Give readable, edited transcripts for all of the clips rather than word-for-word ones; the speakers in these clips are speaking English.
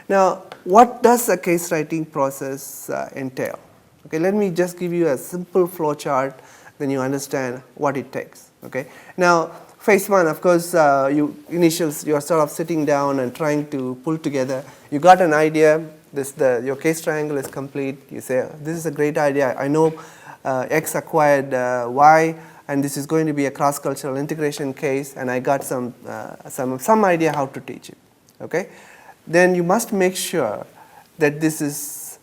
Now, what does a case writing process entail? Okay, let me just give you a simple flow chart, then you understand what it takes. Okay, now phase one, of course, you are sort of sitting down and trying to pull together. You got an idea. Your case triangle is complete. You say, this is a great idea. I know X acquired Y, and this is going to be a cross-cultural integration case, and I got some idea how to teach it. Okay, then you must make sure that this is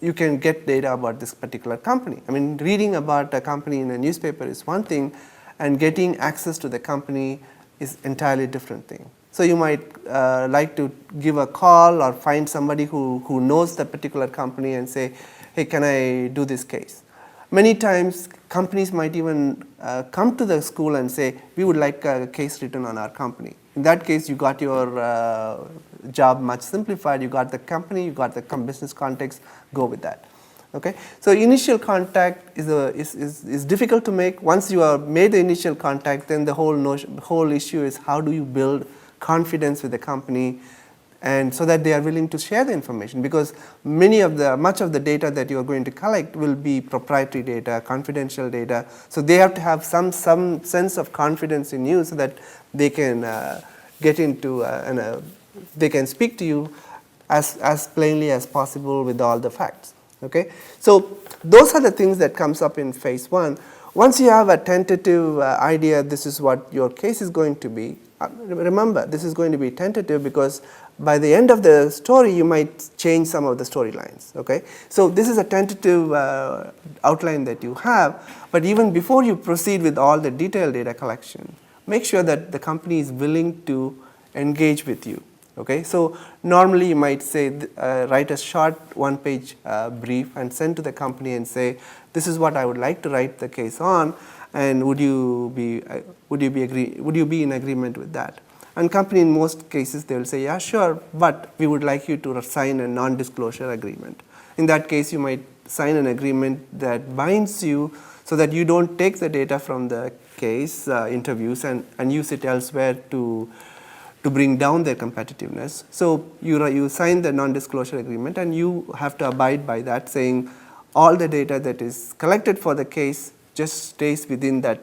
you can get data about this particular company. I mean, reading about a company in a newspaper is one thing, and getting access to the company is entirely different thing. So you might like to give a call or find somebody who knows the particular company and say, hey, can I do this case? Many times companies might even come to the school and say, we would like a case written on our company. In that case, you got your job much simplified. You got the company, you got the business context, go with that. Okay? So initial contact is difficult to make. Once you have made the initial contact, then the whole issue is how do you build confidence with the company, and so that they are willing to share the information, because much of the data that you are going to collect will be proprietary data, confidential data. So they have to have some sense of confidence in you so that they can get into they can speak to you as plainly as possible with all the facts. Okay, so those are the things that comes up in phase one. Once you have a tentative idea, this is what your case is going to be. Remember, this is going to be tentative because by the end of the story, you might change some of the storylines. Okay, so this is a tentative outline that you have. But even before you proceed with all the detailed data collection, make sure that the company is willing to engage with you. Okay, so normally you might say, write a short one-page brief and send to the company and say, this is what I would like to write the case on, and would you be in agreement with that? And company in most cases they will say, yeah, sure, but we would like you to sign a non-disclosure agreement. In that case, you might sign an agreement that binds you so that you don't take the data from the case interviews and use it elsewhere to bring down their competitiveness. So you sign the non-disclosure agreement, and you have to abide by that, saying all the data that is collected for the case just stays within that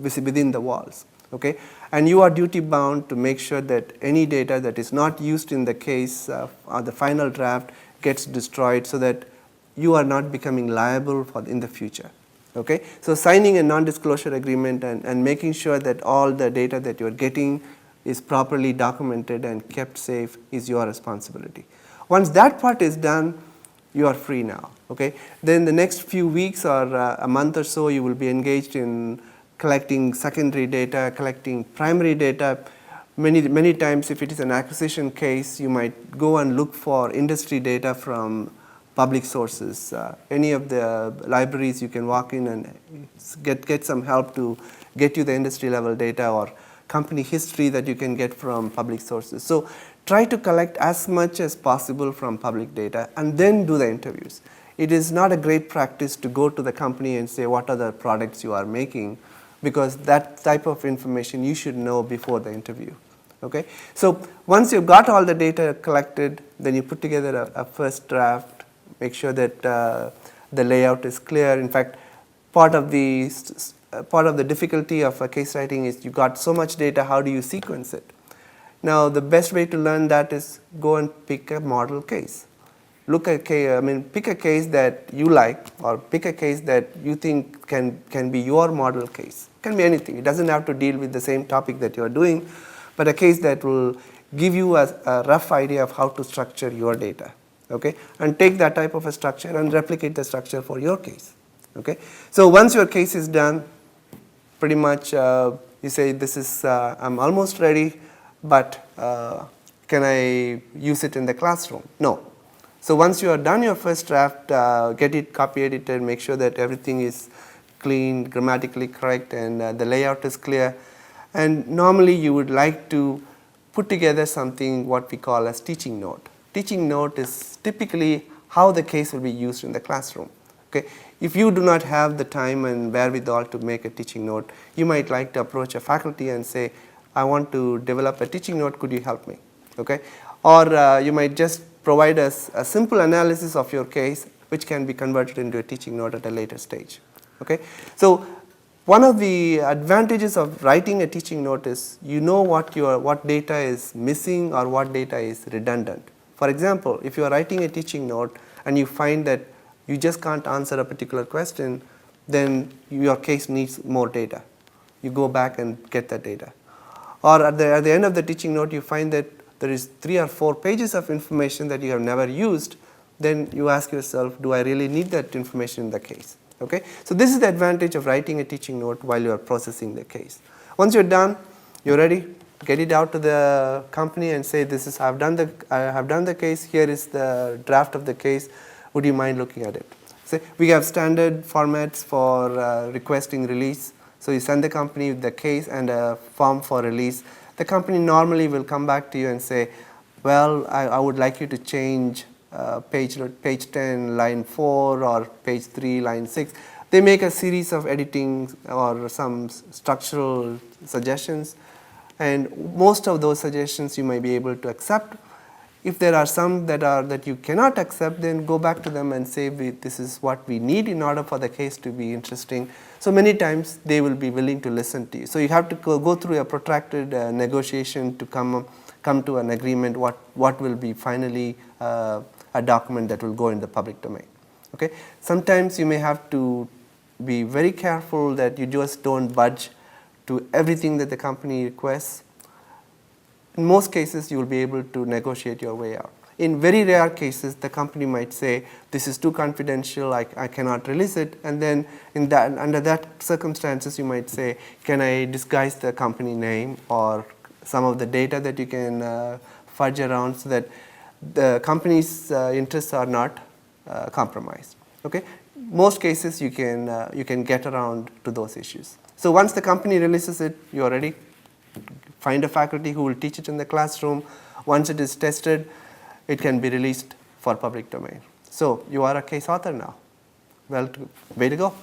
within the walls. Okay, and you are duty bound to make sure that any data that is not used in the case or the final draft gets destroyed, so that you are not becoming liable in the future. Okay, so signing a non-disclosure agreement and making sure that all the data that you are getting is properly documented and kept safe is your responsibility. Once that part is done, you are free now. Okay, then the next few weeks or a month or so, you will be engaged in collecting secondary data, collecting primary data. Many times, if it is an acquisition case, you might go and look for industry data from public sources. Any of the libraries, you can walk in and get some help to get you the industry level data, or company history that you can get from public sources. So try to collect as much as possible from public data and then do the interviews. It is not a great practice to go to the company and say what are the products you are making, because that type of information you should know before the interview. Okay? So once you've got all the data collected, then you put together a first draft, make sure that the layout is clear. In fact, part of the difficulty of case writing is you got so much data, how do you sequence it? Now, the best way to learn that is go and pick a model case. Pick a case that you like, or pick a case that you think can be your model case. It can be anything. It doesn't have to deal with the same topic that you are doing, but a case that will give you a rough idea of how to structure your data. Okay, and take that type of a structure and replicate the structure for your case. Okay, so once your case is done, pretty much you say, this is I'm almost ready, but can I use it in the classroom? No. So once you are done your first draft, get it copy edited, make sure that everything is clean, grammatically correct, and the layout is clear. And normally you would like to put together something what we call as teaching note. Teaching note is typically how the case will be used in the classroom. Okay? If you do not have the time and wherewithal to make a teaching note, you might like to approach a faculty and say, I want to develop a teaching note, could you help me? Okay? or you might just provide us a simple analysis of your case which can be converted into a teaching note at a later stage. Okay? So one of the advantages of writing a teaching note is you know what data is missing or what data is redundant. For example, if you are writing a teaching note and you find that you just can't answer a particular question, then your case needs more data. You go back and get that data. Or at the end of the teaching note you find that there is 3 or 4 pages of information that you have never used, then you ask yourself, do I really need that information in the case? Okay? So this is the advantage of writing a teaching note while you are processing the case. Once you're done, you're ready, get it out to the company and say, this is, I have done the case, here is the draft of the case, would you mind looking at it? So we have standard formats for requesting release. So you send the company the case and a form for release. The company normally will come back to you and say, well, I would like you to change page 10, line 4 or page 3, line 6. They make a series of editing or some structural suggestions, and most of those suggestions you might be able to accept. If there are some that you cannot accept, then go back to them and say, this is what we need in order for the case to be interesting. So many times they will be willing to listen to you. So you have to go through a protracted negotiation to come to an agreement what will be finally a document that will go in the public domain. Okay? Sometimes you may have to be very careful that you just don't budge to everything that the company requests. In most cases, you will be able to negotiate your way out. In very rare cases, the company might say, this is too confidential, I cannot release it, and then under that circumstances, you might say, can I disguise the company name or some of the data that you can fudge around so that the company's interests are not compromised. Okay? Most cases, you can get around to those issues. So once the company releases it, you are ready. Find a faculty who will teach it in the classroom. Once it is tested, it can be released for public domain. So you are a case author now. Well, way to go.